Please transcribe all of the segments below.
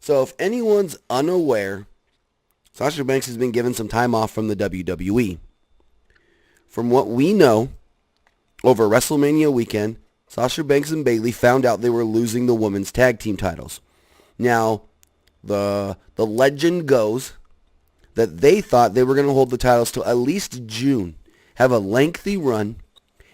So if anyone's unaware, Sasha Banks has been given some time off from the WWE. From what we know, over WrestleMania weekend, Sasha Banks and Bayley found out they were losing the women's tag team titles. Now, the legend goes that they thought they were going to hold the titles till at least June, have a lengthy run,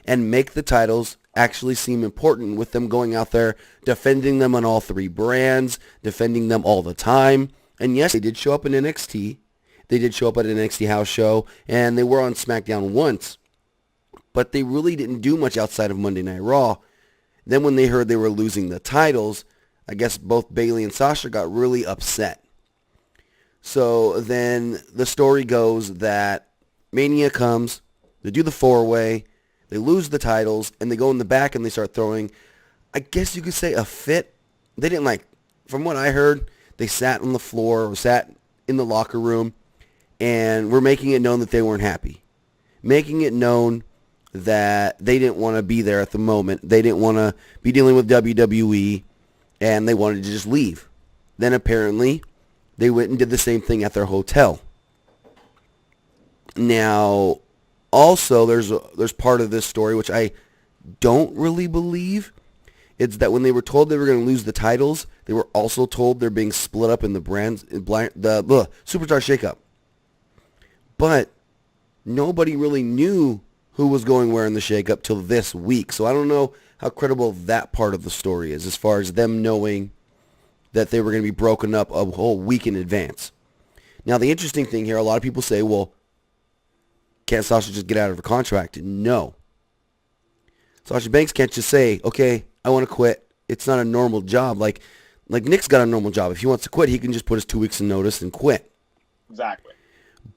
and make the titles actually seem important with them going out there, defending them on all three brands, defending them all the time. And yes, they did show up in NXT. They did show up at an NXT house show, and they were on SmackDown once. But they really didn't do much outside of Monday Night Raw. Then when they heard they were losing the titles, I guess both Bayley and Sasha got really upset. So then the story goes that Mania comes, they do the four-way, they lose the titles, and they go in the back and they start throwing, I guess you could say, a fit. They didn't from what I heard, they sat on the floor or sat in the locker room and were making it known that they weren't happy. Making it known that they didn't want to be there at the moment. They didn't want to be dealing with WWE, and they wanted to just leave. Then apparently, they went and did the same thing at their hotel. Now, also, there's part of this story which I don't really believe. It's that when they were told they were going to lose the titles, they were also told they're being split up in the brands, the Superstar Shakeup. But nobody really knew who was going where in the shakeup till this week. So I don't know how credible that part of the story is as far as them knowing that they were going to be broken up a whole week in advance. Now, the interesting thing here, a lot of people say, well, can't Sasha just get out of her contract? No. Sasha Banks can't just say, okay, I want to quit. It's not a normal job. Like Nick's got a normal job. If he wants to quit, he can just put his 2 weeks in notice and quit. Exactly.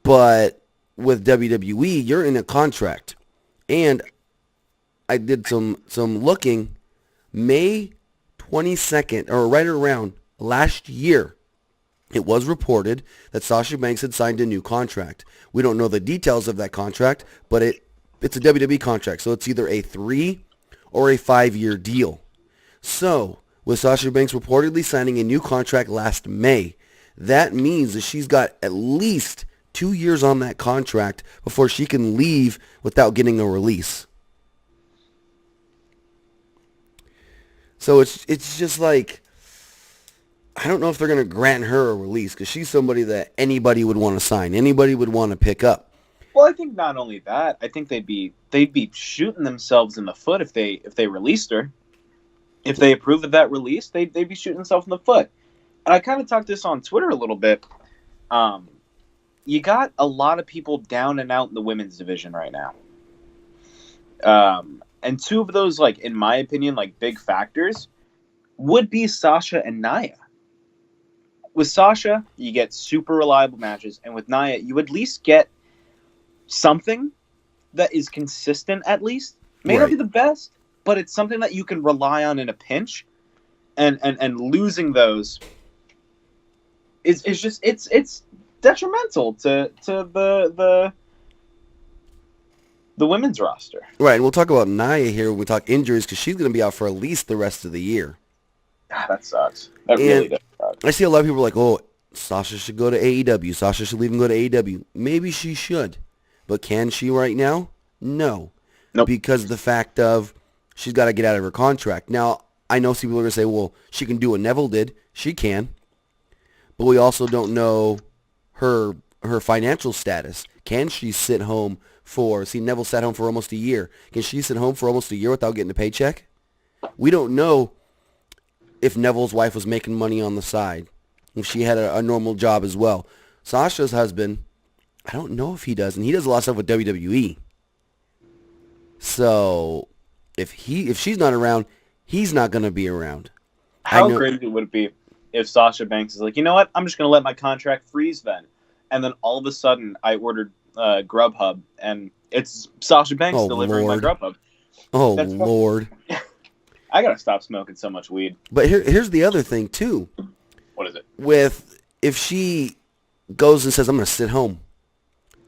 But with WWE, you're in a contract. And I did some looking. May 22nd, or right around last year, it was reported that Sasha Banks had signed a new contract. We don't know the details of that contract, but it's a WWE contract, so it's either a 3 or a 5-year deal. So, with Sasha Banks reportedly signing a new contract last May, that means that she's got at least 2 years on that contract before she can leave without getting a release. So it's just like, I don't know if they're going to grant her a release because she's somebody that anybody would want to sign, anybody would want to pick up. Well, I think not only that, I think they'd be shooting themselves in the foot if they released her. If they approved of that release, they'd be shooting themselves in the foot. And I kind of talked this on Twitter a little bit. You got a lot of people down and out in the women's division right now. And two of those, in my opinion, big factors would be Sasha and Nia. With Sasha, you get super reliable matches, and with Nia, you at least get something that is consistent at least. May not be the best, but it's something that you can rely on in a pinch. And losing those is just it's detrimental to the women's roster. Right, and we'll talk about Nia here when we talk injuries because she's going to be out for at least the rest of the year. That sucks. That really does suck. I see a lot of people like, oh, Sasha should go to AEW. Sasha should leave and go to AEW. Maybe she should. But can she right now? No. Nope. Because of the fact of she's got to get out of her contract. Now, I know some people are going to say, well, she can do what Neville did. She can. But we also don't know her financial status. Can she sit home Neville sat home for almost a year. Can she sit home for almost a year without getting a paycheck? We don't know if Neville's wife was making money on the side, if she had a normal job as well. Sasha's husband, I don't know if he does, and he does a lot of stuff with WWE. So if she's not around, he's not going to be around. How crazy would it be if Sasha Banks is like, you know what, I'm just going to let my contract freeze then. And then all of a sudden I ordered Grubhub, and it's Sasha Banks delivering my Grubhub. Oh, Lord. I got to stop smoking so much weed. But here's the other thing, too. What is it? If she goes and says, I'm going to sit home,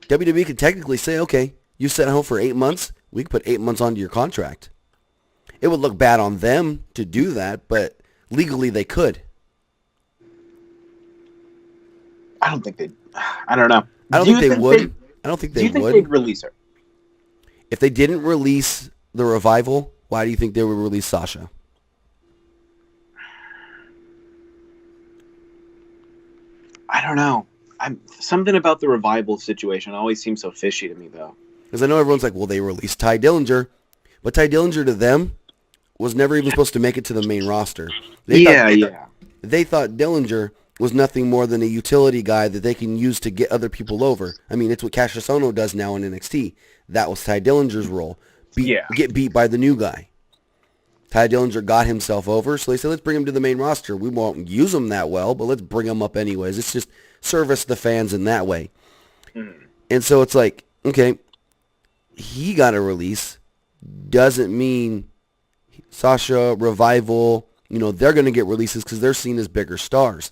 WWE could technically say, okay, you sat home for 8 months, we could put 8 months onto your contract. It would look bad on them to do that, but legally they could. I don't think they. I don't know. I don't Do think you they think they? would. I don't think Do they you think would. they'd release her? If they didn't release the Revival, why do you think they would release Sasha? I don't know. I'm something about the Revival situation always seems so fishy to me, though. Because I know everyone's like, well, they released Ty Dillinger. But Ty Dillinger to them was never even supposed to make it to the main roster. Yeah. They thought Dillinger was nothing more than a utility guy that they can use to get other people over. I mean, it's what Cassius Ohno does now in NXT. That was Ty Dillinger's role. Yeah. Get beat by the new guy. Ty Dillinger got himself over, so they said, let's bring him to the main roster. We won't use him that well, but let's bring him up anyways. It's just service the fans in that way. Mm. And so it's like, okay, he got a release. Doesn't mean Sasha, Revival, they're going to get releases because they're seen as bigger stars.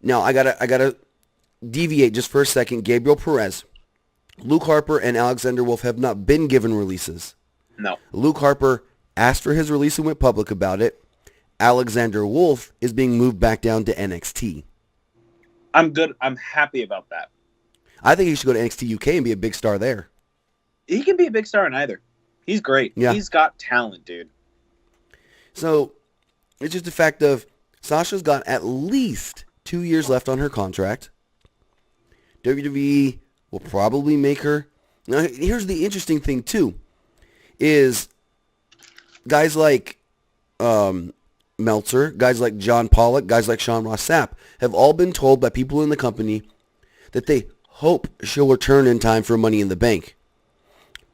Now, I gotta deviate just for a second. Gabriel Perez, Luke Harper, and Alexander Wolf have not been given releases. No. Luke Harper asked for his release and went public about it. Alexander Wolf is being moved back down to NXT. I'm good. I'm happy about that. I think he should go to NXT UK and be a big star there. He can be a big star in either. He's great. Yeah. He's got talent, dude. So it's just the fact of Sasha's got at least 2 years left on her contract. WWE will probably make her. Now, here's the interesting thing, too, is guys like Meltzer, guys like John Pollock, guys like Sean Ross Sapp have all been told by people in the company that they hope she'll return in time for Money in the Bank.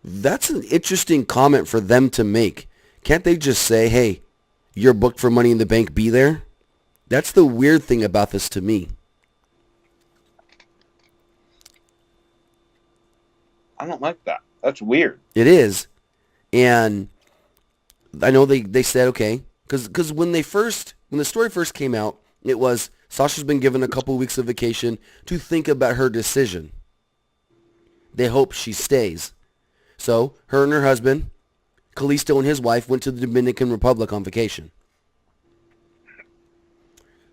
That's an interesting comment for them to make. Can't they just say, hey, you're booked for Money in the Bank, be there? That's the weird thing about this to me. I don't like that. That's weird. It is. And I know they said, okay, because when the story first came out, it was Sasha's been given a couple weeks of vacation to think about her decision. They hope she stays. So her and her husband, Kalisto and his wife, went to the Dominican Republic on vacation.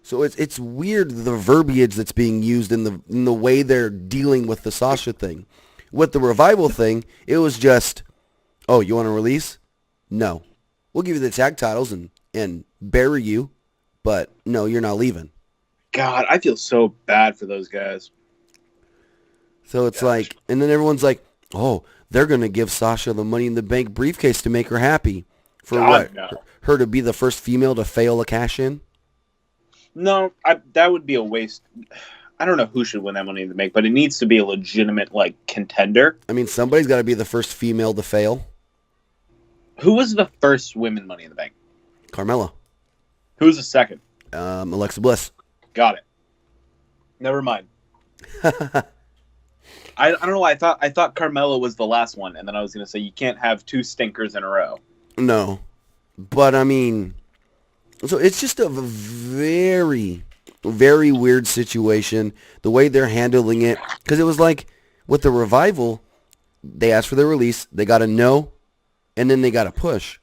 So it's weird the verbiage that's being used in the way they're dealing with the Sasha thing. With the Revival thing, it was just, oh, you want to release? No. We'll give you the tag titles and bury you, but no, you're not leaving. God, I feel so bad for those guys. So it's like, and then everyone's like, oh, they're going to give Sasha the Money in the Bank briefcase to make her happy. For God, what? no. Her to be the first female to fail a cash-in? No, that would be a waste. I don't know who should win that Money in the Bank, but it needs to be a legitimate, contender. I mean, somebody's got to be the first female to fail. Who was the first women Money in the Bank? Carmella. Who was the second? Alexa Bliss. Got it. Never mind. I don't know why I thought Carmella was the last one, and then I was going to say you can't have two stinkers in a row. No. But, I mean, so it's just a very, very weird situation, the way they're handling it. Because it was like, with the Revival, they asked for their release, they got a no, and then they got a push.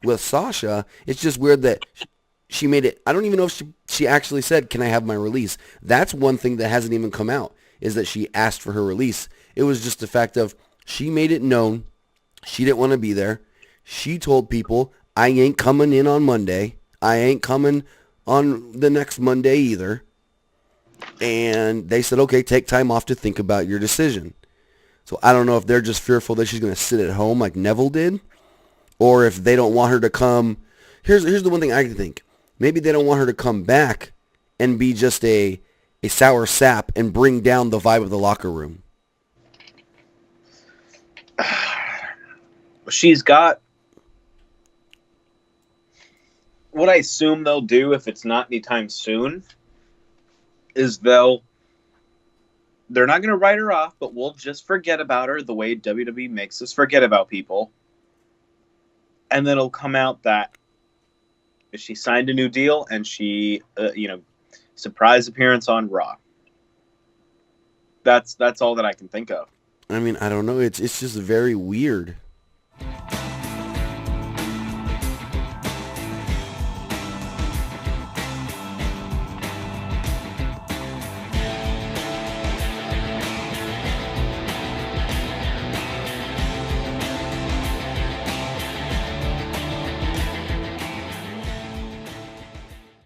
With Sasha, it's just weird that she made it. I don't even know if she actually said, can I have my release? That's one thing that hasn't even come out, is that she asked for her release. It was just the fact of she made it known she didn't want to be there. She told people, I ain't coming in on Monday. I ain't coming on the next Monday either. And they said, okay, take time off to think about your decision. So I don't know if they're just fearful that she's going to sit at home like Neville did, or if they don't want her to come. Here's the one thing I can think. Maybe they don't want her to come back and be just a sour sap and bring down the vibe of the locker room. She's got... What I assume they'll do, if it's not anytime soon, is they're not going to write her off, but we'll just forget about her the way WWE makes us forget about people. And then it'll come out that she signed a new deal and she, surprise appearance on Raw. That's all that I can think of. I mean, I don't know. It's just very weird.